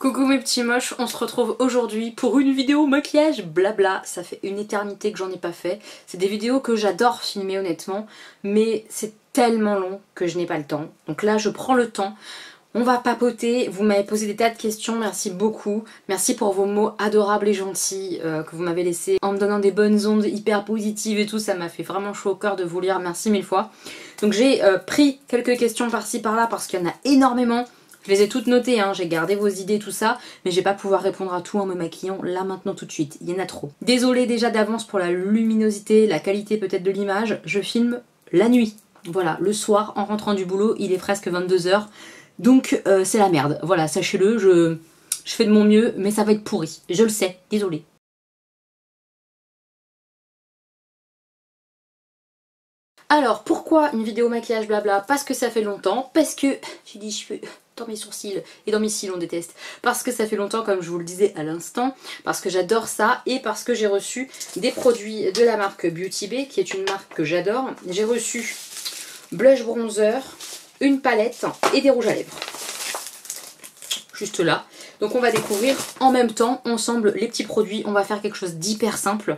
Coucou mes petits moches, on se retrouve aujourd'hui pour une vidéo maquillage blabla. Ça fait une éternité que j'en ai pas fait. C'est des vidéos que j'adore filmer honnêtement, mais c'est tellement long que je n'ai pas le temps. Donc là je prends le temps, on va papoter. Vous m'avez posé des tas de questions, merci beaucoup. Merci pour vos mots adorables et gentils que vous m'avez laissés en me donnant des bonnes ondes hyper positives et tout. Ça m'a fait vraiment chaud au cœur de vous lire, merci mille fois. Donc j'ai pris quelques questions par-ci par-là parce qu'il y en a énormément. Je les ai toutes notées, hein, j'ai gardé vos idées, tout ça, mais je vais pas pouvoir répondre à tout en me maquillant là maintenant tout de suite. Il y en a trop. Désolée déjà d'avance pour la luminosité, la qualité peut-être de l'image. Je filme la nuit. Voilà, le soir en rentrant du boulot, il est presque 22 h. Donc c'est la merde. Voilà, sachez-le, je fais de mon mieux, mais ça va être pourri. Je le sais, désolée. Alors, pourquoi une vidéo maquillage blabla? Parce que ça fait longtemps, parce que j'ai des cheveux dans mes sourcils et dans mes cils, on déteste. Parce que ça fait longtemps, comme je vous le disais à l'instant, parce que j'adore ça et parce que j'ai reçu des produits de la marque Beauty Bay, qui est une marque que j'adore. J'ai reçu blush bronzer, une palette et des rouges à lèvres. Juste là. Donc on va découvrir en même temps, ensemble, les petits produits. On va faire quelque chose d'hyper simple.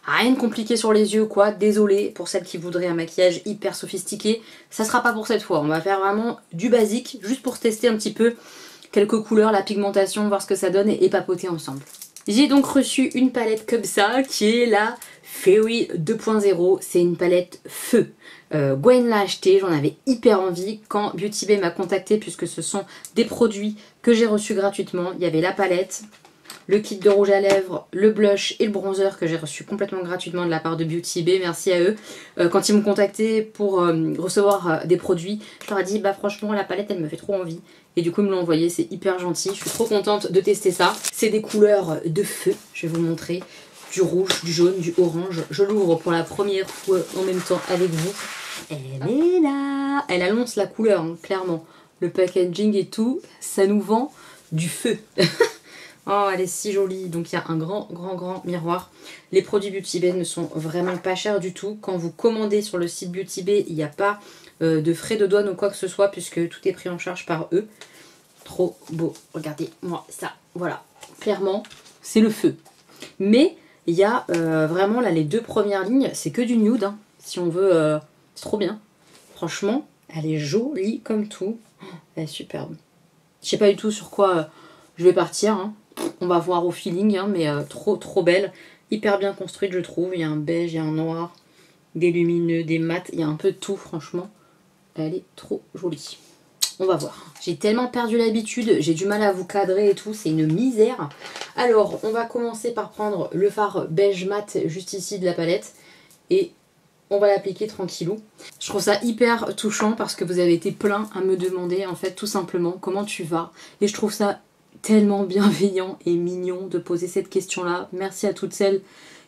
Rien de compliqué sur les yeux, quoi. Désolée pour celles qui voudraient un maquillage hyper sophistiqué. Ça sera pas pour cette fois. On va faire vraiment du basique, juste pour tester un petit peu quelques couleurs, la pigmentation, voir ce que ça donne et papoter ensemble. J'ai donc reçu une palette comme ça, qui est la Fairy 2.0. C'est une palette feu. Gwen l'a acheté, j'en avais hyper envie quand Beauty Bay m'a contacté, puisque ce sont des produits que j'ai reçus gratuitement. Il y avait la palette, le kit de rouge à lèvres, le blush et le bronzer que j'ai reçu complètement gratuitement de la part de Beauty Bay, merci à eux. Quand ils m'ont contacté pour recevoir des produits, je leur ai dit bah franchement la palette elle me fait trop envie. Et du coup ils me l'ont envoyé, c'est hyper gentil, je suis trop contente de tester ça. C'est des couleurs de feu, je vais vous montrer. Du rouge, du jaune, du orange. Je l'ouvre pour la première fois en même temps avec vous. Elle est là. Elle annonce la couleur, hein, clairement. Le packaging et tout, ça nous vend du feu. Oh, elle est si jolie. Donc il y a un grand miroir. Les produits Beauty Bay ne sont vraiment pas chers du tout. Quand vous commandez sur le site Beauty Bay, il n'y a pas de frais de douane ou quoi que ce soit, puisque tout est pris en charge par eux. Trop beau. Regardez-moi ça. Voilà. Clairement, c'est le feu. Mais il y a vraiment là les deux premières lignes, c'est que du nude. Hein, si on veut, c'est trop bien. Franchement, elle est jolie comme tout. Elle est superbe. Je sais pas du tout sur quoi je vais partir. Hein. On va voir au feeling, hein, mais trop belle. Hyper bien construite je trouve. Il y a un beige, il y a un noir, des lumineux, des mats. Il y a un peu de tout franchement. Elle est trop jolie. On va voir. J'ai tellement perdu l'habitude, j'ai du mal à vous cadrer et tout, c'est une misère. Alors, on va commencer par prendre le fard beige mat juste ici de la palette. Et on va l'appliquer tranquillou. Je trouve ça hyper touchant parce que vous avez été plein à me demander en fait tout simplement comment tu vas. Et je trouve ça tellement bienveillant et mignon de poser cette question-là. Merci à toutes celles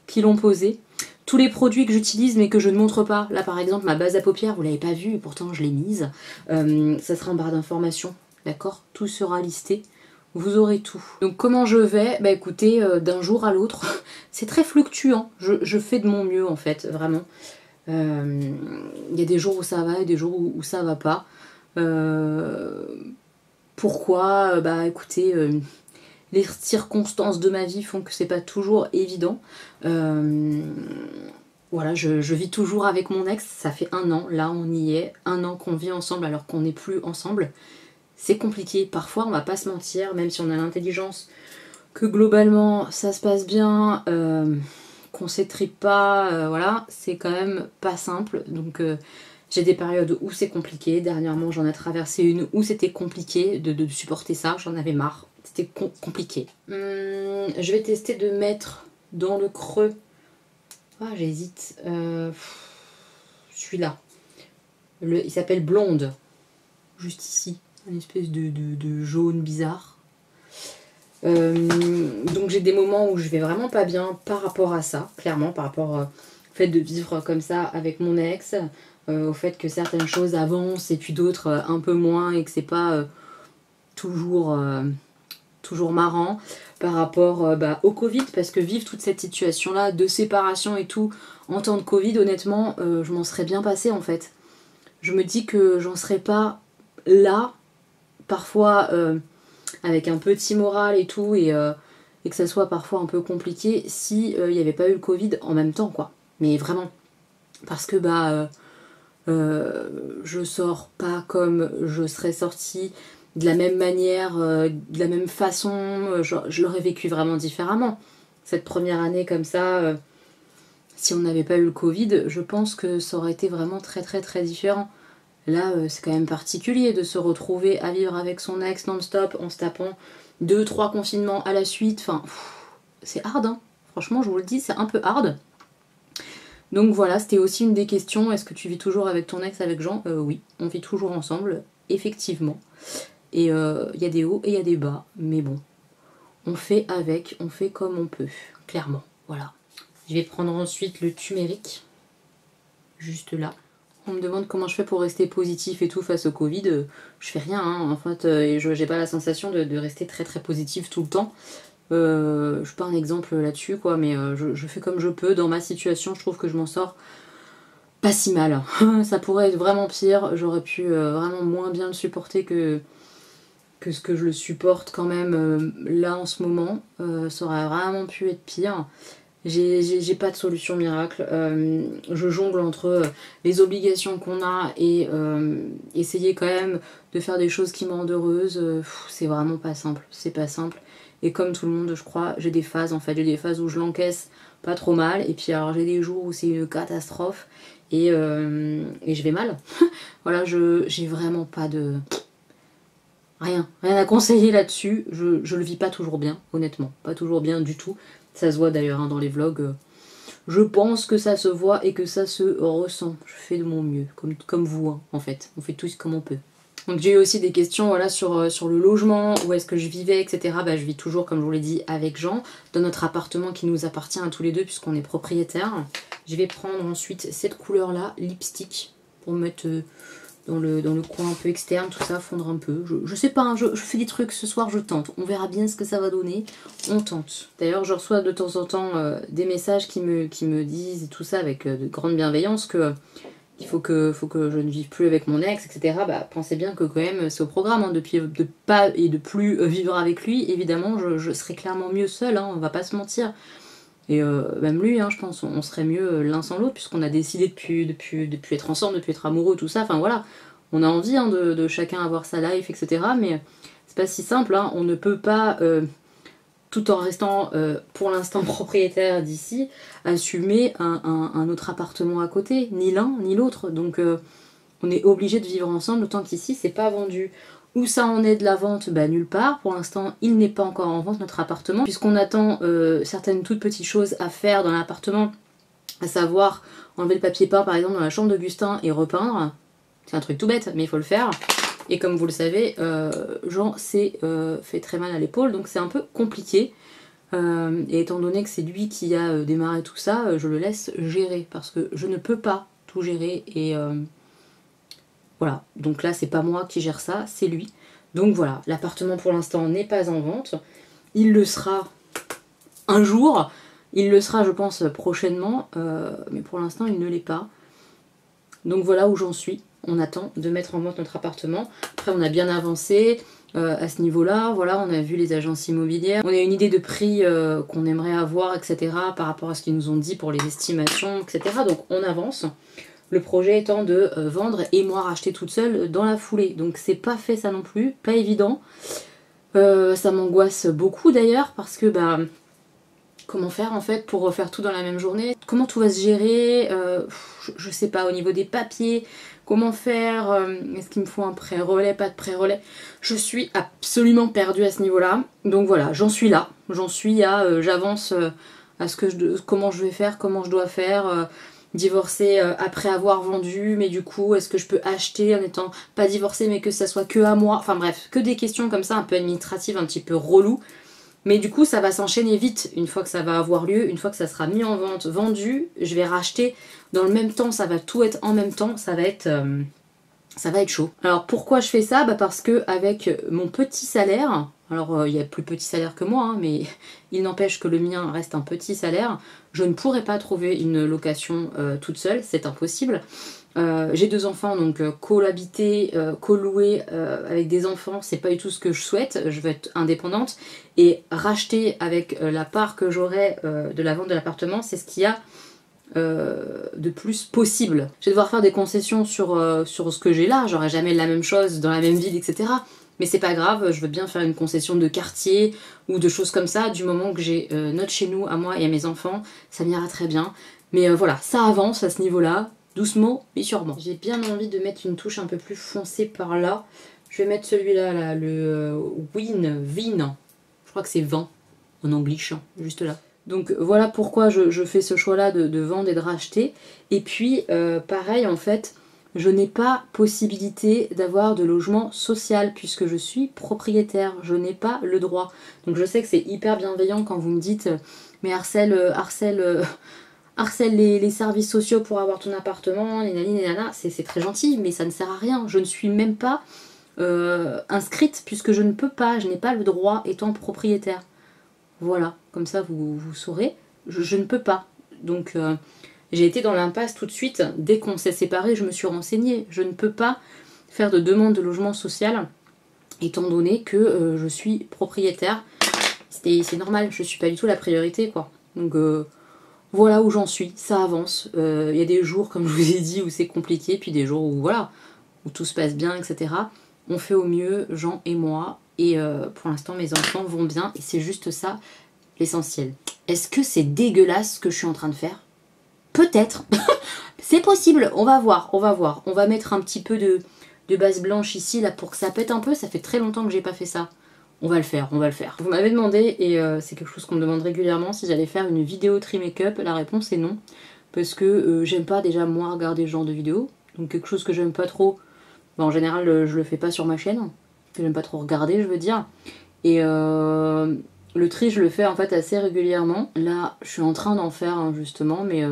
qui l'ont posée. Tous les produits que j'utilise mais que je ne montre pas, là par exemple ma base à paupières, vous l'avez pas vue et pourtant je l'ai mise, ça sera en barre d'informations, d'accord? Tout sera listé, vous aurez tout. Donc comment je vais? Bah écoutez, d'un jour à l'autre, c'est très fluctuant, je fais de mon mieux en fait, vraiment. Il y a des jours où ça va et des jours où ça va pas. Pourquoi? Bah écoutez... les circonstances de ma vie font que c'est pas toujours évident. Voilà, je vis toujours avec mon ex, ça fait 1 an, là on y est, 1 an qu'on vit ensemble alors qu'on n'est plus ensemble. C'est compliqué, parfois on va pas se mentir, même si on a l'intelligence que globalement ça se passe bien, qu'on s'étripe pas, voilà, c'est quand même pas simple. Donc j'ai des périodes où c'est compliqué, dernièrement j'en ai traversé une où c'était compliqué de supporter ça, j'en avais marre. C'était compliqué. Je vais tester de mettre dans le creux. Ah, j'hésite. Celui-là. Il s'appelle Blonde. Juste ici. Une espèce de jaune bizarre. Donc j'ai des moments où je vais vraiment pas bien par rapport à ça. Clairement, par rapport au fait de vivre comme ça avec mon ex. Au fait que certaines choses avancent et puis d'autres un peu moins. Et que c'est pas toujours marrant par rapport au Covid, parce que vivre toute cette situation là de séparation et tout en temps de Covid, honnêtement je m'en serais bien passée en fait. Je me dis que j'en serais pas là parfois avec un petit moral et tout, et que ça soit parfois un peu compliqué si il n'y avait pas eu le Covid en même temps, quoi. Mais vraiment. Parce que je sors pas comme je serais sortie de la même manière, de la même façon, je l'aurais vécu vraiment différemment. Cette première année comme ça, si on n'avait pas eu le Covid, je pense que ça aurait été vraiment très très très différent. Là, c'est quand même particulier de se retrouver à vivre avec son ex non-stop en se tapant 2-3 confinements à la suite. Enfin, c'est hard, hein. Franchement, je vous le dis, c'est un peu hard. Donc voilà, c'était aussi une des questions. Est-ce que tu vis toujours avec ton ex, avec Jean? Oui, on vit toujours ensemble, effectivement. Et il y a des hauts et il y a des bas. Mais bon, on fait avec, on fait comme on peut, clairement. Voilà. Je vais prendre ensuite le turmeric, juste là. On me demande comment je fais pour rester positif et tout face au Covid. Je fais rien, hein. En fait, j'ai pas la sensation de rester très très positive tout le temps. Je suis pas un exemple là-dessus, quoi, mais je fais comme je peux. Dans ma situation, je trouve que je m'en sors pas si mal. Ça pourrait être vraiment pire. J'aurais pu vraiment moins bien le supporter que ce que je le supporte quand même là en ce moment. Ça aurait vraiment pu être pire. J'ai pas de solution miracle. Je jongle entre les obligations qu'on a et essayer quand même de faire des choses qui me rendent heureuse. C'est vraiment pas simple. C'est pas simple. Et comme tout le monde, je crois, j'ai des phases en fait. J'ai des phases où je l'encaisse pas trop mal. Et puis alors j'ai des jours où c'est une catastrophe. Et je vais mal. Voilà, j'ai vraiment pas de... Rien à conseiller là-dessus. Je le vis pas toujours bien, honnêtement. Pas toujours bien du tout. Ça se voit d'ailleurs hein, dans les vlogs. Je pense que ça se voit et que ça se ressent. Je fais de mon mieux, comme vous hein, en fait. On fait tous comme on peut. Donc j'ai eu aussi des questions voilà, sur le logement, où est-ce que je vivais, etc. Je vis toujours, comme je vous l'ai dit, avec Jean, dans notre appartement qui nous appartient à tous les deux puisqu'on est propriétaires. Je vais prendre ensuite cette couleur-là, lipstick, pour mettre dans le coin un peu externe, tout ça, fondre un peu. Je sais pas, hein, je fais des trucs ce soir, je tente. On verra bien ce que ça va donner. On tente. D'ailleurs, je reçois de temps en temps des messages qui me disent et tout ça avec de grande bienveillance que il faut que je ne vive plus avec mon ex, etc. Pensez bien que quand même c'est au programme, hein, de pas et de plus vivre avec lui. Évidemment, je serais clairement mieux seule, hein, on va pas se mentir. Et même lui, hein, je pense, on serait mieux l'un sans l'autre, puisqu'on a décidé de plus être ensemble, de plus être amoureux, tout ça. Enfin voilà, on a envie hein, de chacun avoir sa life, etc. Mais c'est pas si simple, hein. On ne peut pas, tout en restant pour l'instant propriétaire d'ici, assumer un autre appartement à côté, ni l'un ni l'autre. Donc on est obligé de vivre ensemble, autant qu'ici c'est pas vendu. Où ça en est de la vente? Nulle part. Pour l'instant, il n'est pas encore en vente notre appartement, puisqu'on attend certaines toutes petites choses à faire dans l'appartement, à savoir enlever le papier peint par exemple dans la chambre d'Augustin et repeindre. C'est un truc tout bête, mais il faut le faire. Et comme vous le savez, Jean s'est fait très mal à l'épaule, donc c'est un peu compliqué. Et étant donné que c'est lui qui a démarré tout ça, je le laisse gérer, parce que je ne peux pas tout gérer et... voilà, donc là c'est pas moi qui gère ça, c'est lui. Donc voilà, l'appartement pour l'instant n'est pas en vente. Il le sera un jour, il le sera je pense prochainement, mais pour l'instant il ne l'est pas. Donc voilà où j'en suis. On attend de mettre en vente notre appartement. Après on a bien avancé à ce niveau-là. Voilà, on a vu les agences immobilières. On a une idée de prix qu'on aimerait avoir, etc. par rapport à ce qu'ils nous ont dit pour les estimations, etc. Donc on avance. Le projet étant de vendre et moi racheter toute seule dans la foulée. Donc c'est pas fait ça non plus, pas évident. Ça m'angoisse beaucoup d'ailleurs parce que comment faire en fait pour refaire tout dans la même journée? Comment tout va se gérer? Je sais pas, au niveau des papiers, comment faire? Est-ce qu'il me faut un pré-relais, pas de pré-relais? Je suis absolument perdue à ce niveau-là. Donc voilà, j'en suis là. J'en suis à... j'avance à comment je vais faire, comment je dois faire... divorcer après avoir vendu, mais du coup est-ce que je peux acheter en étant pas divorcée mais que ça soit que à moi, enfin bref, que des questions comme ça un peu administratives, un petit peu relou, mais du coup ça va s'enchaîner vite une fois que ça va avoir lieu, une fois que ça sera mis en vente, vendu, je vais racheter dans le même temps, ça va tout être en même temps, ça va être chaud. Alors pourquoi je fais ça? Parce que avec mon petit salaire, Alors il y a plus petit salaire que moi, hein, mais il n'empêche que le mien reste un petit salaire. Je ne pourrais pas trouver une location toute seule, c'est impossible. J'ai 2 enfants, donc cohabiter, co-louer avec des enfants, c'est pas du tout ce que je souhaite. Je veux être indépendante et racheter avec la part que j'aurai de la vente de l'appartement, c'est ce qu'il y a de plus possible. Je vais devoir faire des concessions sur ce que j'ai là, j'aurai jamais la même chose dans la même ville, etc. Mais c'est pas grave, je veux bien faire une concession de quartier ou de choses comme ça, du moment que j'ai notre chez nous à moi et à mes enfants, ça m'ira très bien. Mais voilà, ça avance à ce niveau-là. Doucement mais sûrement. J'ai bien envie de mettre une touche un peu plus foncée par là. Je vais mettre celui-là, là, le Vin. Je crois que c'est vin en anglais, juste là. Donc voilà pourquoi je fais ce choix-là de vendre et de racheter. Et puis, pareil, en fait, je n'ai pas possibilité d'avoir de logement social puisque je suis propriétaire. Je n'ai pas le droit. Donc je sais que c'est hyper bienveillant quand vous me dites mais harcèle les services sociaux pour avoir ton appartement, c'est très gentil, mais ça ne sert à rien. Je ne suis même pas inscrite puisque je ne peux pas, je n'ai pas le droit étant propriétaire. Voilà, comme ça vous saurez, je ne peux pas. Donc j'ai été dans l'impasse tout de suite. Dès qu'on s'est séparés, je me suis renseignée. Je ne peux pas faire de demande de logement social étant donné que je suis propriétaire. C'est normal, je ne suis pas du tout la priorité, quoi. Donc voilà où j'en suis, ça avance. Il y a des jours, comme je vous ai dit, où c'est compliqué, puis des jours où voilà, où tout se passe bien, etc. On fait au mieux, Jean et moi, et pour l'instant mes enfants vont bien, et c'est juste ça l'essentiel. Est-ce que c'est dégueulasse ce que je suis en train de faire? Peut-être. C'est possible, on va voir, on va voir. On va mettre un petit peu de base blanche ici, là, pour que ça pète un peu. Ça fait très longtemps que j'ai pas fait ça. On va le faire, on va le faire. Vous m'avez demandé, et c'est quelque chose qu'on me demande régulièrement, si j'allais faire une vidéo tri make-up. La réponse est non. Parce que j'aime pas déjà moi regarder ce genre de vidéo. Donc quelque chose que j'aime pas trop, bah, en général je le fais pas sur ma chaîne. Que j'aime pas trop regarder, je veux dire. Et le tri je le fais en fait assez régulièrement. Là je suis en train d'en faire hein, justement, mais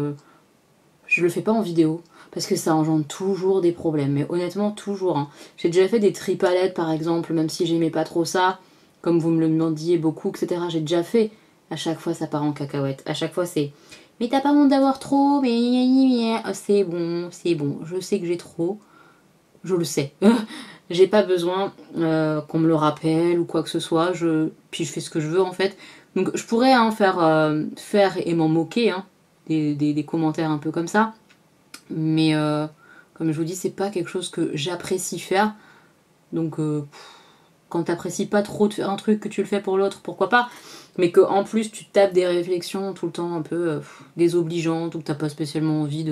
je le fais pas en vidéo. Parce que ça engendre toujours des problèmes. Mais honnêtement toujours. Hein. J'ai déjà fait des tri palettes par exemple, même si j'aimais pas trop ça. Comme vous me le demandiez beaucoup, etc. J'ai déjà fait. À chaque fois, ça part en cacahuète. À chaque fois, c'est « Mais t'as pas honte d'avoir trop, mais c'est bon, c'est bon. Je sais que j'ai trop. Je le sais. J'ai pas besoin qu'on me le rappelle ou quoi que ce soit. Puis je fais ce que je veux, en fait. Donc, je pourrais hein, faire et m'en moquer. Hein, des commentaires un peu comme ça. Mais, comme je vous dis, c'est pas quelque chose que j'apprécie faire. Donc... quand t'apprécies pas trop de faire un truc que tu le fais pour l'autre, pourquoi pas, mais que en plus tu tapes des réflexions tout le temps un peu désobligeantes ou que t'as pas spécialement envie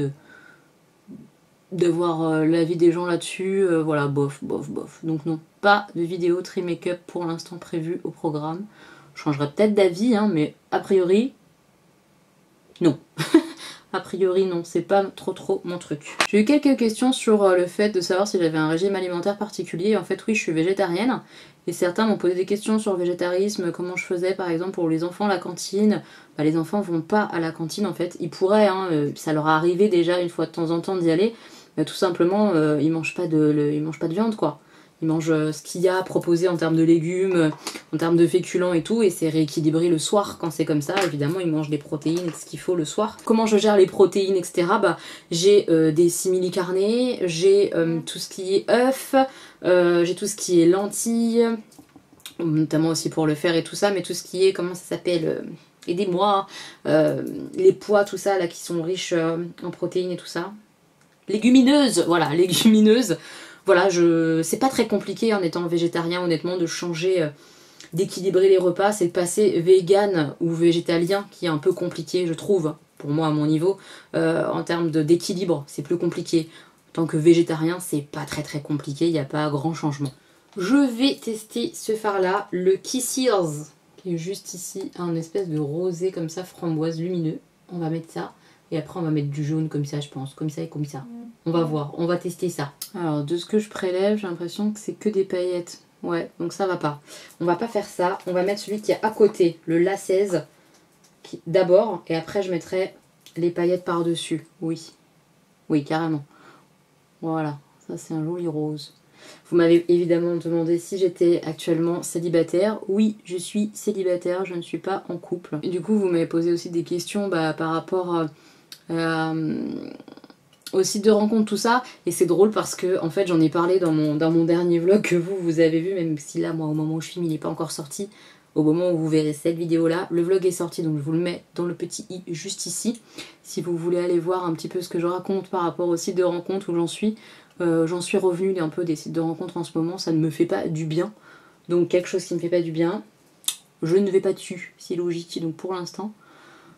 d'avoir l'avis des gens là-dessus, voilà, bof, bof, bof. Donc non, pas de vidéo tri make-up pour l'instant prévue au programme. Je changerai peut-être d'avis, hein, mais a priori, non. A priori non, c'est pas trop mon truc. J'ai eu quelques questions sur le fait de savoir si j'avais un régime alimentaire particulier. En fait oui, je suis végétarienne. Et certains m'ont posé des questions sur le végétarisme, comment je faisais par exemple pour les enfants, la cantine. Bah, les enfants vont pas à la cantine en fait. Ils pourraient, hein, ça leur est arrivé déjà une fois de temps en temps d'y aller. Mais tout simplement, ils mangent pas de viande quoi. Ils mangent ce qu'il y a proposé en termes de légumes, en termes de féculents et tout, et c'est rééquilibré le soir quand c'est comme ça. Évidemment, ils mangent des protéines, ce qu'il faut le soir. Comment je gère les protéines, etc. Bah, j'ai des simili-carnés, j'ai tout ce qui est œufs, j'ai tout ce qui est lentilles, notamment aussi pour le fer et tout ça, mais tout ce qui est, comment ça s'appelle aidez-moi, les pois, tout ça, là, qui sont riches en protéines et tout ça. Légumineuses, voilà, légumineuses. Voilà, c'est pas très compliqué en étant végétarien, honnêtement, de changer, d'équilibrer les repas. C'est de passer vegan ou végétalien qui est un peu compliqué, je trouve, pour moi à mon niveau. En termes d'équilibre, c'est plus compliqué. En tant que végétarien, c'est pas très compliqué, il n'y a pas grand changement. Je vais tester ce fard-là, le Kissers, qui est juste ici, un espèce de rosé comme ça, framboise lumineux. On va mettre ça. Et après on va mettre du jaune comme ça je pense, comme ça et comme ça. On va voir, on va tester ça. Alors de ce que je prélève, j'ai l'impression que c'est que des paillettes. Ouais, donc ça va pas. On va pas faire ça, on va mettre celui qui est à côté, le La 16, d'abord. Et après je mettrai les paillettes par-dessus. Oui, oui carrément. Voilà, ça c'est un joli rose. Vous m'avez évidemment demandé si j'étais actuellement célibataire. Oui, je suis célibataire, je ne suis pas en couple. Et du coup, vous m'avez posé aussi des questions par rapport au site de rencontre, tout ça. Et c'est drôle parce que en fait, j'en ai parlé dans mon dernier vlog que vous avez vu, même si là, moi, au moment où je filme, il n'est pas encore sorti. Au moment où vous verrez cette vidéo là, le vlog est sorti, donc je vous le mets dans le petit i juste ici. Si vous voulez aller voir un petit peu ce que je raconte par rapport au site de rencontre où j'en suis revenue un peu des sites de rencontre en ce moment, ça ne me fait pas du bien. Donc quelque chose qui ne me fait pas du bien, je ne vais pas dessus, c'est logique. Donc pour l'instant,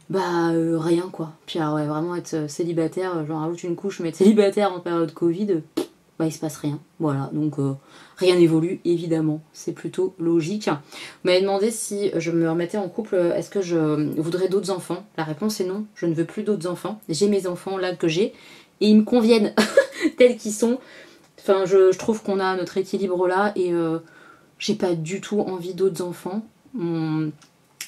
rien quoi. Puis alors ouais, vraiment être célibataire, j'en rajoute une couche, mais être célibataire en période Covid, il se passe rien. Voilà, donc rien n'évolue évidemment, c'est plutôt logique. Vous m'avez demandé si je me remettais en couple, est-ce que je voudrais d'autres enfants? La réponse est non, je ne veux plus d'autres enfants. J'ai mes enfants là que j'ai et ils me conviennent tels qu'ils sont. Enfin, je trouve qu'on a notre équilibre là et j'ai pas du tout envie d'autres enfants. Mon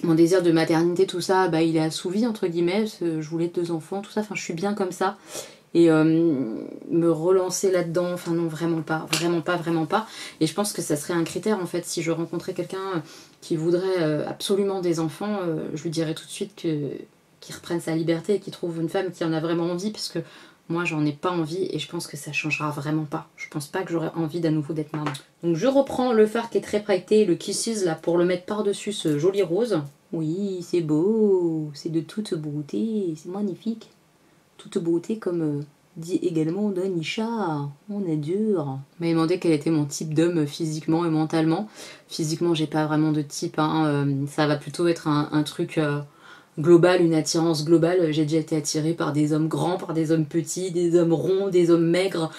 désir de maternité, tout ça, il est assouvi entre guillemets. Je voulais 2 enfants, tout ça, enfin je suis bien comme ça. Et me relancer là-dedans, enfin non, vraiment pas, vraiment pas, vraiment pas. Et je pense que ça serait un critère en fait, si je rencontrais quelqu'un qui voudrait absolument des enfants, je lui dirais tout de suite qu'il reprenne sa liberté et qu'il trouve une femme qui en a vraiment envie, parce que moi j'en ai pas envie et je pense que ça changera vraiment pas. Je pense pas que j'aurai envie d'à nouveau d'être maman. Donc je reprends le fard qui est très prêté, le Kisses là, pour le mettre par-dessus ce joli rose. Oui, c'est beau, c'est de toute beauté, c'est magnifique. Toute beauté comme dit également Danisha, on est dur. Elle m'a demandé quel était mon type d'homme physiquement et mentalement. Physiquement j'ai pas vraiment de type, hein. Ça va plutôt être un truc global, une attirance globale. J'ai déjà été attirée par des hommes grands, par des hommes petits, des hommes ronds, des hommes maigres.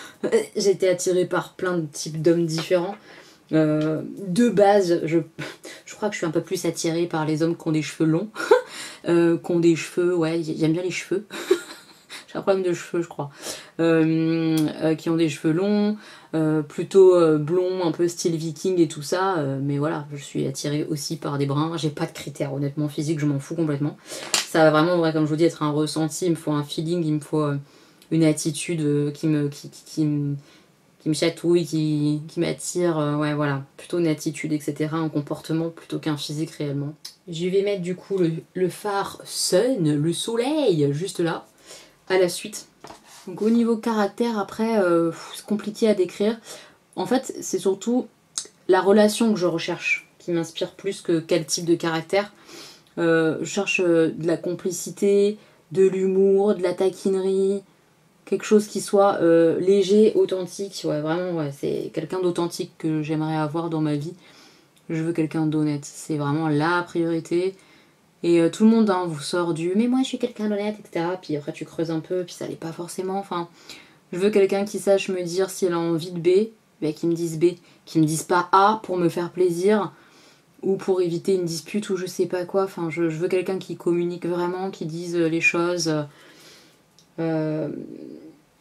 J'ai été attirée par plein de types d'hommes différents. De base, je crois que je suis un peu plus attirée par les hommes qui ont des cheveux longs. Qui ont des cheveux, ouais, j'aime bien les cheveux. J'ai un problème de cheveux, je crois. Qui ont des cheveux longs, plutôt blonds, un peu style viking et tout ça. Mais voilà, je suis attirée aussi par des bruns. J'ai pas de critères, honnêtement, physique, je m'en fous complètement. Ça va vraiment, comme je vous dis, être un ressenti. Il me faut un feeling, il me faut une attitude qui me chatouille, qui m'attire. Ouais, voilà, plutôt une attitude, etc. Un comportement plutôt qu'un physique réellement. Je vais mettre du coup le fard Sun, le soleil, juste là. À la suite. Donc au niveau caractère, après, c'est compliqué à décrire. En fait, c'est surtout la relation que je recherche qui m'inspire plus que quel type de caractère. Je cherche de la complicité, de l'humour, de la taquinerie, quelque chose qui soit léger, authentique. Ouais, vraiment, ouais, c'est quelqu'un d'authentique que j'aimerais avoir dans ma vie. Je veux quelqu'un d'honnête. C'est vraiment la priorité. Et tout le monde vous sort du mais moi je suis quelqu'un d'honnête, etc. Puis après tu creuses un peu, puis ça l'est pas forcément. Enfin, je veux quelqu'un qui sache me dire si elle a envie de B, qu'il me dise B, qui me dise pas A pour me faire plaisir ou pour éviter une dispute ou je sais pas quoi. Enfin, je veux quelqu'un qui communique vraiment, qui dise les choses. Au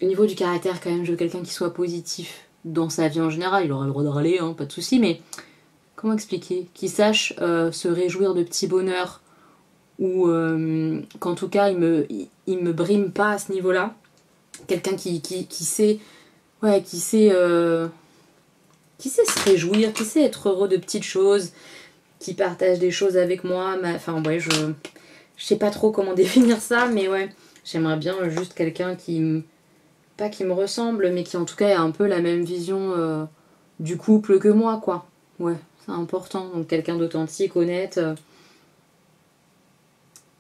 niveau du caractère, quand même, je veux quelqu'un qui soit positif dans sa vie en général. Il aura le droit de râler, hein, pas de souci, mais comment expliquer? Qui sache se réjouir de petits bonheurs. Ou qu'en tout cas il me brime pas à ce niveau là, quelqu'un qui sait se réjouir, qui sait être heureux de petites choses, qui partage des choses avec moi. Enfin ouais, je sais pas trop comment définir ça, mais ouais, j'aimerais bien juste quelqu'un pas qui me ressemble, mais qui en tout cas a un peu la même vision du couple que moi, quoi. Ouais, c'est important, donc quelqu'un d'authentique, honnête.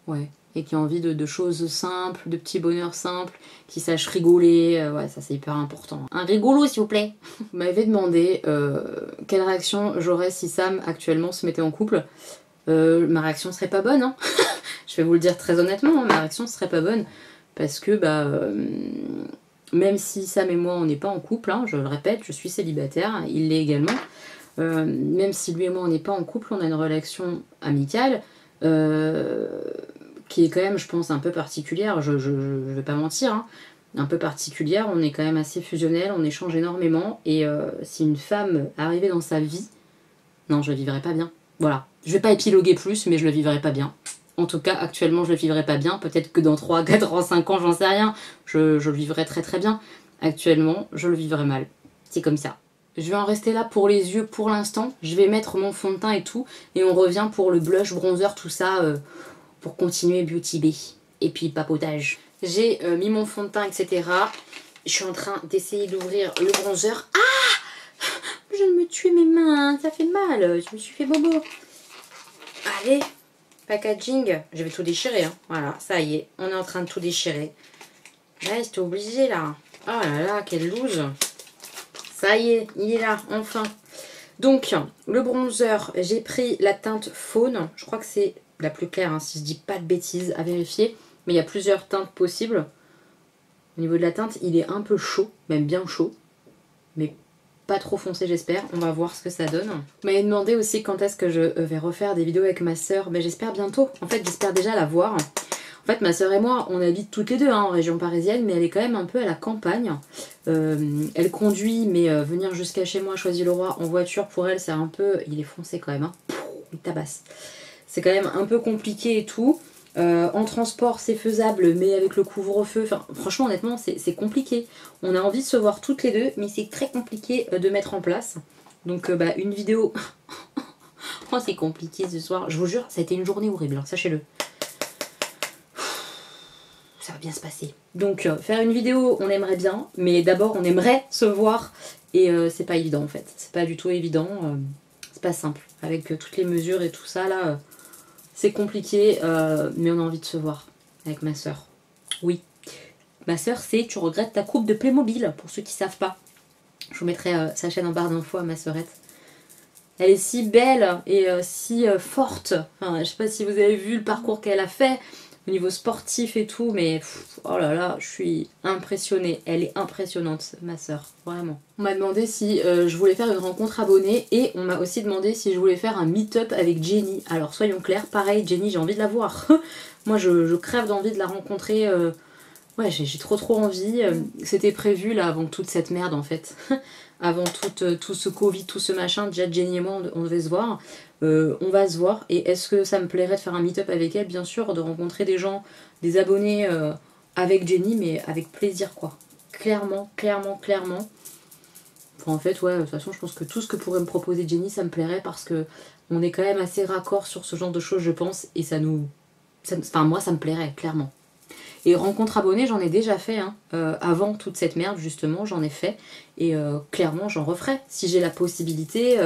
Ouais, et qui a envie de choses simples, de petits bonheurs simples, qui sache rigoler, ouais, ça c'est hyper important. Un rigolo s'il vous plaît. Vous m'avez demandé quelle réaction j'aurais si Sam actuellement se mettait en couple. Ma réaction serait pas bonne, hein. Je vais vous le dire très honnêtement, ma réaction serait pas bonne, parce que même si Sam et moi on n'est pas en couple, hein, je le répète, je suis célibataire, il l'est également, même si lui et moi on n'est pas en couple, on a une relation amicale, qui est quand même, je pense, un peu particulière, je vais pas mentir, hein, un peu particulière, on est quand même assez fusionnel, on échange énormément, et si une femme arrivait dans sa vie, non, je le vivrais pas bien. Voilà, je vais pas épiloguer plus, mais je le vivrais pas bien. En tout cas, actuellement, je le vivrais pas bien, peut-être que dans 3, 4 ans, 5 ans, j'en sais rien, je le vivrais très très bien. Actuellement, je le vivrais mal, c'est comme ça. je vais en rester là pour les yeux pour l'instant. Je vais mettre mon fond de teint et tout. Et on revient pour le blush, bronzer, tout ça, pour continuer Beauty Bay. Et puis papotage. J'ai mis mon fond de teint, etc. Je suis en train d'essayer d'ouvrir le bronzer. Ah! Je viens de me tuer mes mains, ça fait mal. Je me suis fait bobo. Allez, packaging. Je vais tout déchirer. Hein. Voilà, ça y est, on est en train de tout déchirer. Là, j'étais obligée là. Oh là là, quelle loose. Ça y est, il est là, enfin. Donc, le bronzer, j'ai pris la teinte faune. Je crois que c'est la plus claire, hein, si je dis pas de bêtises, à vérifier. Mais il y a plusieurs teintes possibles. Au niveau de la teinte, il est un peu chaud, même bien chaud. Mais pas trop foncé, j'espère. On va voir ce que ça donne. Vous m'avez demandé aussi quand est-ce que je vais refaire des vidéos avec ma soeur. Mais j'espère bientôt. En fait, j'espère déjà la voir. En fait, ma soeur et moi, on habite toutes les deux hein, en région parisienne, mais elle est quand même un peu à la campagne. Elle conduit, mais venir jusqu'à chez moi, Choisy-le-Roi, en voiture, pour elle, c'est un peu... Il est foncé quand même, hein. Il tabasse. C'est quand même un peu compliqué et tout. En transport, c'est faisable, mais avec le couvre-feu, enfin, franchement, honnêtement, c'est compliqué. On a envie de se voir toutes les deux, mais c'est très compliqué de mettre en place. Donc, une vidéo... oh, c'est compliqué ce soir. Je vous jure, ça a été une journée horrible, hein, sachez-le. Ça va bien se passer. Donc faire une vidéo on aimerait bien, mais d'abord on aimerait se voir et c'est pas évident en fait. C'est pas du tout évident, c'est pas simple. Avec toutes les mesures et tout ça là, c'est compliqué, mais on a envie de se voir avec ma soeur. Oui, ma soeur c'est Tu regrettes ta coupe de Playmobil, pour ceux qui savent pas. Je vous mettrai sa chaîne en barre d'infos à ma soeurette. Elle est si belle et si forte. Enfin, je sais pas si vous avez vu le parcours qu'elle a fait au niveau sportif et tout, mais oh là là, je suis impressionnée. Elle est impressionnante, ma soeur, vraiment. On m'a demandé si je voulais faire une rencontre abonnée et on m'a aussi demandé si je voulais faire un meet-up avec Jenny. Alors soyons clairs, pareil, Jenny, j'ai envie de la voir. Moi, je crève d'envie de la rencontrer. Ouais, j'ai trop envie. C'était prévu là avant toute cette merde en fait. Avant tout ce Covid, tout ce machin, déjà Jenny et moi on devait se voir. On va se voir. Et est-ce que ça me plairait de faire un meet-up avec elle? Bien sûr, de rencontrer des gens, des abonnés avec Jenny, mais avec plaisir quoi. Clairement. Enfin, en fait, ouais, de toute façon, je pense que tout ce que pourrait me proposer Jenny, ça me plairait parce que on est quand même assez raccord sur ce genre de choses, je pense. Et enfin, moi, ça me plairait, clairement. Et rencontre abonnée, j'en ai déjà fait, hein. Avant toute cette merde, justement, j'en ai fait. Et clairement, j'en referai. Si j'ai la possibilité,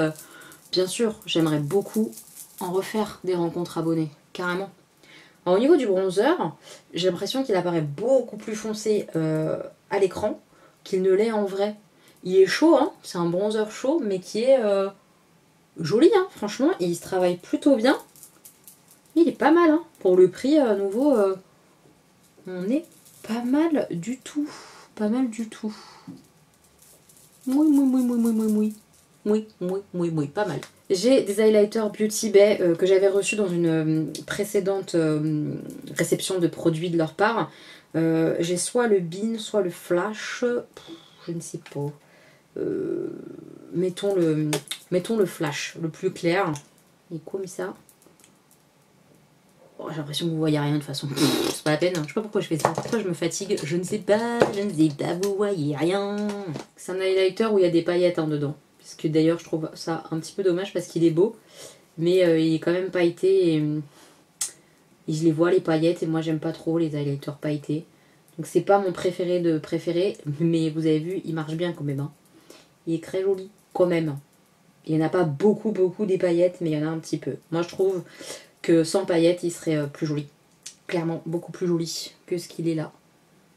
bien sûr, j'aimerais beaucoup en refaire des rencontres abonnées, carrément. Alors, au niveau du bronzer, j'ai l'impression qu'il apparaît beaucoup plus foncé à l'écran qu'il ne l'est en vrai. Il est chaud, hein, c'est un bronzer chaud, mais qui est joli, hein, franchement. Il se travaille plutôt bien. Il est pas mal, hein. Pour le prix, à nouveau... on est pas mal du tout. Pas mal du tout. Oui, pas mal. J'ai des highlighters Beauty Bay que j'avais reçus dans une précédente réception de produits de leur part. J'ai soit le Bean, soit le Flash. Je ne sais pas. Mettons le Flash, le plus clair. Et comme ça. Oh, j'ai l'impression que vous voyez rien de toute façon. C'est pas la peine. Je sais pas pourquoi je fais ça. Pourquoi je me fatigue. Je ne sais pas. Vous voyez rien. C'est un highlighter où il y a des paillettes hein, dedans. Parce que d'ailleurs je trouve ça un petit peu dommage parce qu'il est beau. Mais il est quand même pailleté. Et je les vois les paillettes. Et moi j'aime pas trop les highlighters pailletés. Donc c'est pas mon préféré de préféré. Mais vous avez vu, il marche bien quand même. Hein. Il est très joli quand même. Il n'y en a pas beaucoup des paillettes. Mais il y en a un petit peu. Moi je trouve... que sans paillettes, il serait plus joli. Clairement, beaucoup plus joli que ce qu'il est là.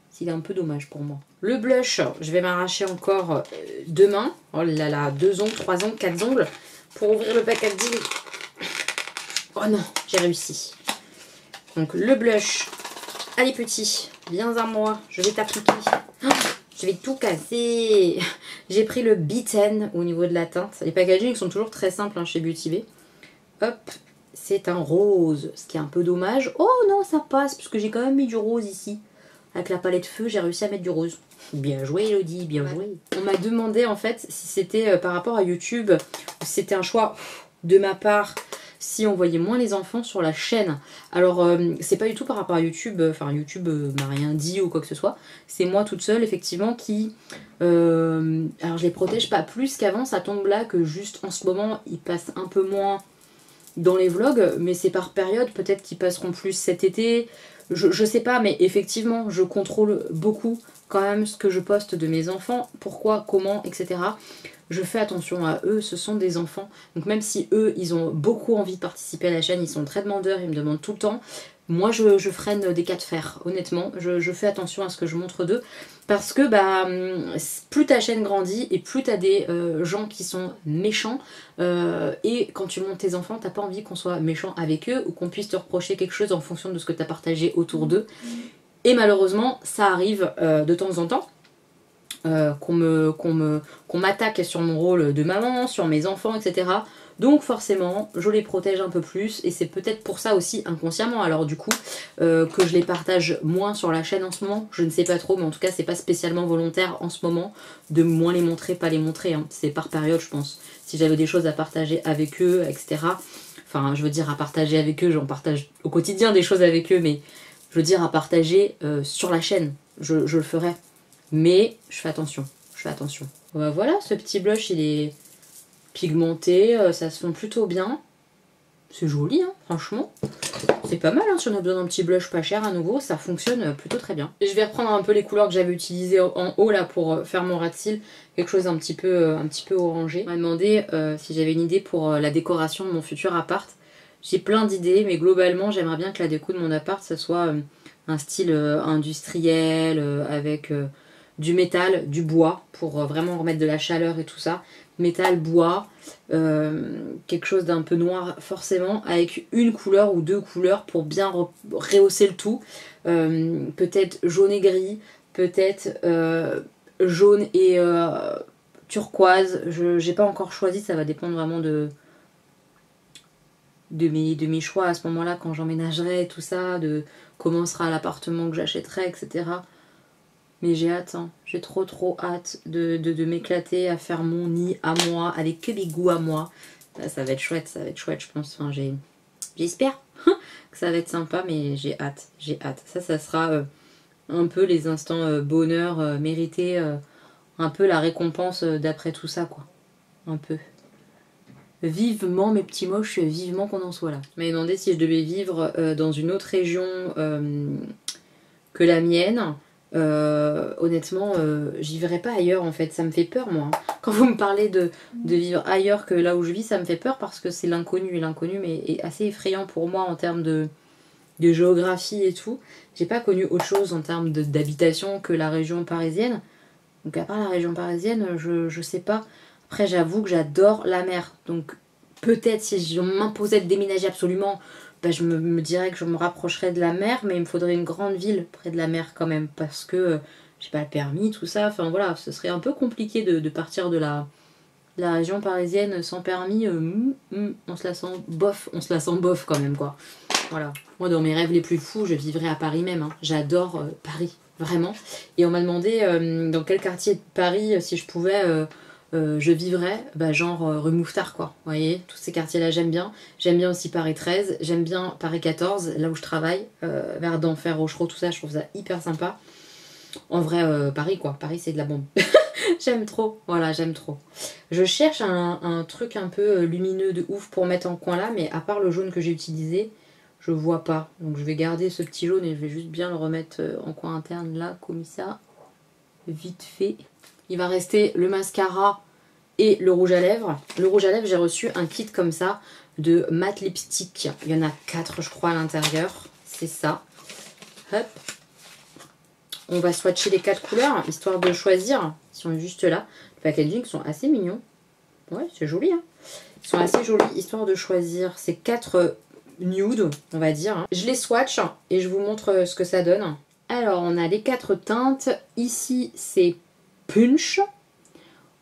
C'est un peu dommage pour moi. Le blush, je vais m'arracher encore deux mains. Oh là là, 2 ongles, 3 ongles, 4 ongles. Pour ouvrir le packaging. Oh non, j'ai réussi. Donc le blush, allez petit, viens à moi, je vais t'appliquer. Oh, je vais tout casser. J'ai pris le B10 au niveau de la teinte. Les packagings sont toujours très simples hein, chez Beauty Bay. Hop. C'est un rose, ce qui est un peu dommage. Oh non, ça passe, puisque j'ai quand même mis du rose ici. Avec la palette feu, j'ai réussi à mettre du rose. Bien joué, Elodie, bien joué. On m'a demandé, en fait, si c'était par rapport à YouTube, si c'était un choix de ma part, si on voyait moins les enfants sur la chaîne. Alors c'est pas du tout par rapport à YouTube, enfin YouTube m'a rien dit ou quoi que ce soit. C'est moi toute seule effectivement qui... alors je les protège pas plus qu'avant, ça tombe là que juste en ce moment ils passent un peu moins dans les vlogs, mais c'est par période, peut-être qu'ils passeront plus cet été, je sais pas, mais effectivement je contrôle beaucoup quand même ce que je poste de mes enfants, pourquoi, comment, etc. Je fais attention à eux, ce sont des enfants, donc même si eux ils ont beaucoup envie de participer à la chaîne, ils sont très demandeurs, ils me demandent tout le temps, moi je freine des cas de fer, honnêtement, je fais attention à ce que je montre d'eux, parce que bah, plus ta chaîne grandit et plus t'as des gens qui sont méchants, et quand tu montes tes enfants, t'as pas envie qu'on soit méchant avec eux ou qu'on puisse te reprocher quelque chose en fonction de ce que t'as partagé autour d'eux. Et malheureusement, ça arrive de temps en temps. Qu'on m'attaque sur mon rôle de maman, sur mes enfants, etc. Donc forcément, je les protège un peu plus et c'est peut-être pour ça aussi inconsciemment, alors du coup, que je les partage moins sur la chaîne en ce moment. Je ne sais pas trop, mais en tout cas, c'est pas spécialement volontaire en ce moment de moins les montrer, pas les montrer. Hein. C'est par période, je pense. Si j'avais des choses à partager avec eux, etc. Enfin, je veux dire à partager avec eux, j'en partage au quotidien des choses avec eux, mais je veux dire à partager sur la chaîne, je le ferai. Mais je fais attention, je fais attention. Voilà, ce petit blush il est pigmenté, ça se fond plutôt bien. C'est joli, hein, franchement. C'est pas mal, hein, si on a besoin d'un petit blush pas cher à nouveau, ça fonctionne plutôt très bien. Et je vais reprendre un peu les couleurs que j'avais utilisées en haut là pour faire mon ras de cils. Quelque chose un petit peu orangé. On m'a demandé si j'avais une idée pour la décoration de mon futur appart. J'ai plein d'idées, mais globalement j'aimerais bien que la déco de mon appart, ça soit un style industriel, avec... du métal, du bois, pour vraiment remettre de la chaleur et tout ça. Métal, bois, quelque chose d'un peu noir forcément, avec une couleur ou deux couleurs pour bien rehausser le tout. Peut-être jaune et gris, peut-être jaune et turquoise. J'ai pas encore choisi, ça va dépendre vraiment de mes choix à ce moment-là, quand j'emménagerai et tout ça, de comment sera l'appartement que j'achèterai, etc. Mais j'ai hâte, hein. J'ai trop hâte de m'éclater à faire mon nid à moi, avec que mes goûts à moi. Ça va être chouette, je pense. Enfin, j'espère que ça va être sympa, mais j'ai hâte, j'ai hâte. Ça sera un peu les instants bonheur mérités, un peu la récompense d'après tout ça, quoi. Un peu. Vivement, mes petits moches, vivement qu'on en soit là. Je m'avais demandé si je devais vivre dans une autre région que la mienne. Honnêtement, j'y verrai pas ailleurs en fait, ça me fait peur moi. Quand vous me parlez de vivre ailleurs que là où je vis, ça me fait peur parce que c'est l'inconnu, et l'inconnu est assez effrayant pour moi en termes de géographie et tout. J'ai pas connu autre chose en termes d'habitation que la région parisienne. Donc à part la région parisienne, je sais pas. Après j'avoue que j'adore la mer, donc peut-être si on m'imposait de déménager absolument, bah, je me dirais que je me rapprocherais de la mer, mais il me faudrait une grande ville près de la mer quand même, parce que j'ai pas le permis, tout ça, enfin voilà, ce serait un peu compliqué de partir de la région parisienne sans permis, on se la sent bof quand même quoi. Voilà, moi dans mes rêves les plus fous, je vivrais à Paris même, hein. J'adore Paris, vraiment. Et on m'a demandé dans quel quartier de Paris, si je pouvais... je vivrais, bah, genre rue Mouffetard quoi, vous voyez, tous ces quartiers là j'aime bien. J'aime bien aussi Paris 13, j'aime bien Paris 14, là où je travaille, vers d'Enfer, Rochereau, tout ça, je trouve ça hyper sympa. En vrai, Paris quoi, Paris c'est de la bombe. J'aime trop, voilà, j'aime trop. Je cherche un truc un peu lumineux de ouf pour mettre en coin là, mais à part le jaune que j'ai utilisé, je vois pas. Donc je vais garder ce petit jaune et je vais juste bien le remettre en coin interne là, comme ça, vite fait. Il va rester le mascara et le rouge à lèvres. Le rouge à lèvres, j'ai reçu un kit comme ça de matte lipstick. Il y en a 4 je crois à l'intérieur. C'est ça. Hop. On va swatcher les 4 couleurs, histoire de choisir. Ils sont juste là. Les packaging sont assez mignons. Ouais, c'est joli. Hein. Ils sont assez jolis, histoire de choisir ces 4 nudes, on va dire. Hein. Je les swatch et je vous montre ce que ça donne. Alors, on a les 4 teintes. Ici, c'est Punch.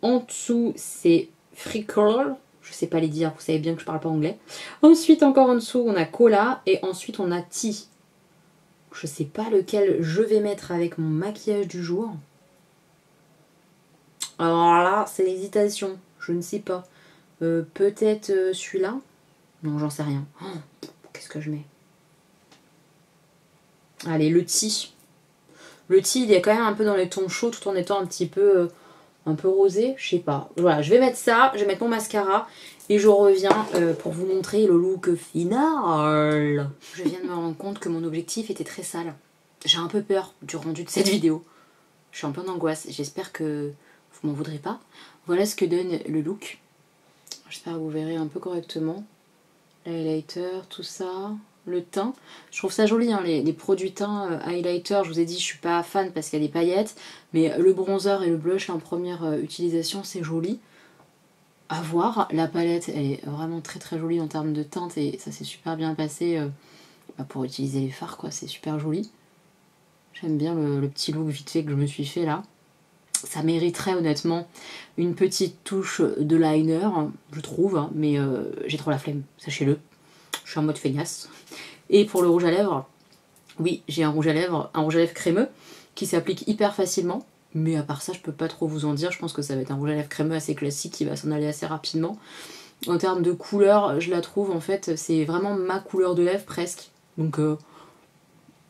En dessous, c'est Freckle. Je sais pas les dire, vous savez bien que je parle pas anglais. Ensuite, encore en dessous, on a Cola. Et ensuite, on a Tea. Je sais pas lequel je vais mettre avec mon maquillage du jour. Alors là, c'est l'hésitation. Je ne sais pas. Peut-être celui-là. Non, j'en sais rien. Oh, qu'est-ce que je mets? Allez, le tea. Le tea, il est quand même un peu dans les tons chauds tout en étant un petit peu rosé. Je sais pas. Voilà, je vais mettre ça, je vais mettre mon mascara et je reviens pour vous montrer le look final. Je viens de me rendre compte que mon objectif était très sale. J'ai un peu peur du rendu de cette vidéo. Je suis en plein d'angoisse. J'espère que vous m'en voudrez pas. Voilà ce que donne le look. J'espère que vous verrez un peu correctement. L'highlighter, tout ça. Le teint. Je trouve ça joli, hein, les produits teint highlighter. Je vous ai dit, je suis pas fan parce qu'il y a des paillettes. Mais le bronzer et le blush en première utilisation, c'est joli. À voir. La palette, elle est vraiment très très jolie en termes de teinte. Et ça s'est super bien passé pour utiliser les fards, quoi. C'est super joli. J'aime bien le petit look vite fait que je me suis fait là. Ça mériterait honnêtement une petite touche de liner, je trouve, hein, mais j'ai trop la flemme, sachez-le. Je suis en mode feignasse. Et pour le rouge à lèvres, oui, j'ai un rouge à lèvres crémeux qui s'applique hyper facilement. Mais à part ça, je peux pas trop vous en dire. Je pense que ça va être un rouge à lèvres crémeux assez classique qui va s'en aller assez rapidement. En termes de couleur, je la trouve en fait, c'est vraiment ma couleur de lèvres presque. Donc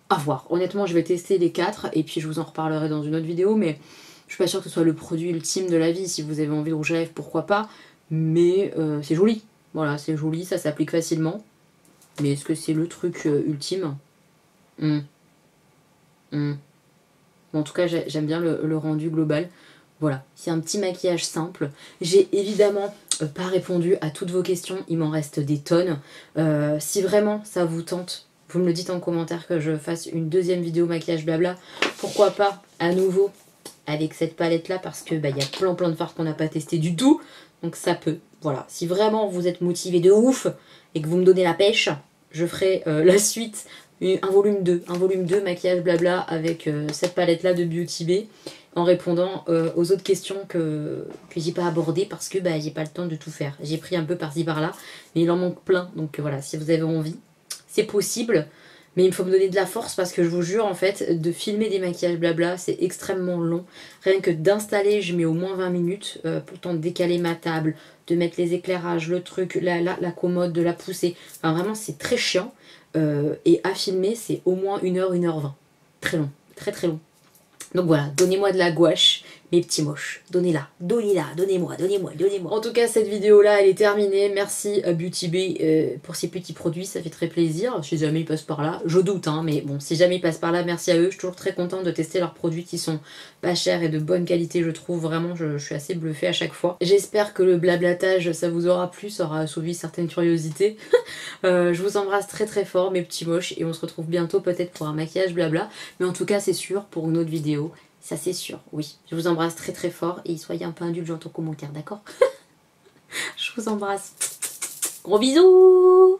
à voir. Honnêtement, je vais tester les 4 et puis je vous en reparlerai dans une autre vidéo. Mais je suis pas sûre que ce soit le produit ultime de la vie. Si vous avez envie de rouge à lèvres, pourquoi pas. Mais c'est joli. Voilà, c'est joli, ça s'applique facilement. Mais est-ce que c'est le truc ultime? Bon, en tout cas, j'aime bien le rendu global. Voilà, c'est un petit maquillage simple. J'ai évidemment pas répondu à toutes vos questions. Il m'en reste des tonnes. Si vraiment ça vous tente, vous me le dites en commentaire que je fasse une deuxième vidéo maquillage blabla. Pourquoi pas à nouveau avec cette palette là parce que y a plein de fards qu'on n'a pas testé du tout. Donc ça peut. Voilà, si vraiment vous êtes motivé de ouf et que vous me donnez la pêche, je ferai la suite, un volume 2 maquillage blabla avec cette palette là de Beauty Bay en répondant aux autres questions que j'ai pas abordées parce que j'ai pas le temps de tout faire. J'ai pris un peu par-ci par-là, mais il en manque plein. Donc voilà, si vous avez envie, c'est possible. Mais il faut me donner de la force parce que je vous jure, en fait, de filmer des maquillages blabla, c'est extrêmement long. Rien que d'installer, je mets au moins 20 minutes pour le temps de décaler ma table, de mettre les éclairages, le truc, la commode, de la pousser. Enfin, vraiment, c'est très chiant. Et à filmer, c'est au moins 1h, 1h20. Très long, très très long. Donc voilà, donnez-moi de la gouache, mes petits moches. Donnez-la, donnez-moi. En tout cas, cette vidéo-là, elle est terminée. Merci à Beauty Bay pour ces petits produits, ça fait très plaisir. Si jamais ils passent par là, je doute, hein, mais bon, si jamais ils passent par là, merci à eux. Je suis toujours très contente de tester leurs produits qui sont pas chers et de bonne qualité, je trouve. Vraiment, je suis assez bluffée à chaque fois. J'espère que le blablatage, ça vous aura plu, ça aura assouvi certaines curiosités. Je vous embrasse très très fort, mes petits moches, et on se retrouve bientôt peut-être pour un maquillage blabla. Mais en tout cas, c'est sûr, pour une autre vidéo. Ça c'est sûr, oui. Je vous embrasse très très fort et soyez un peu indulgents en commentaire, d'accord? Je vous embrasse. Gros bisous!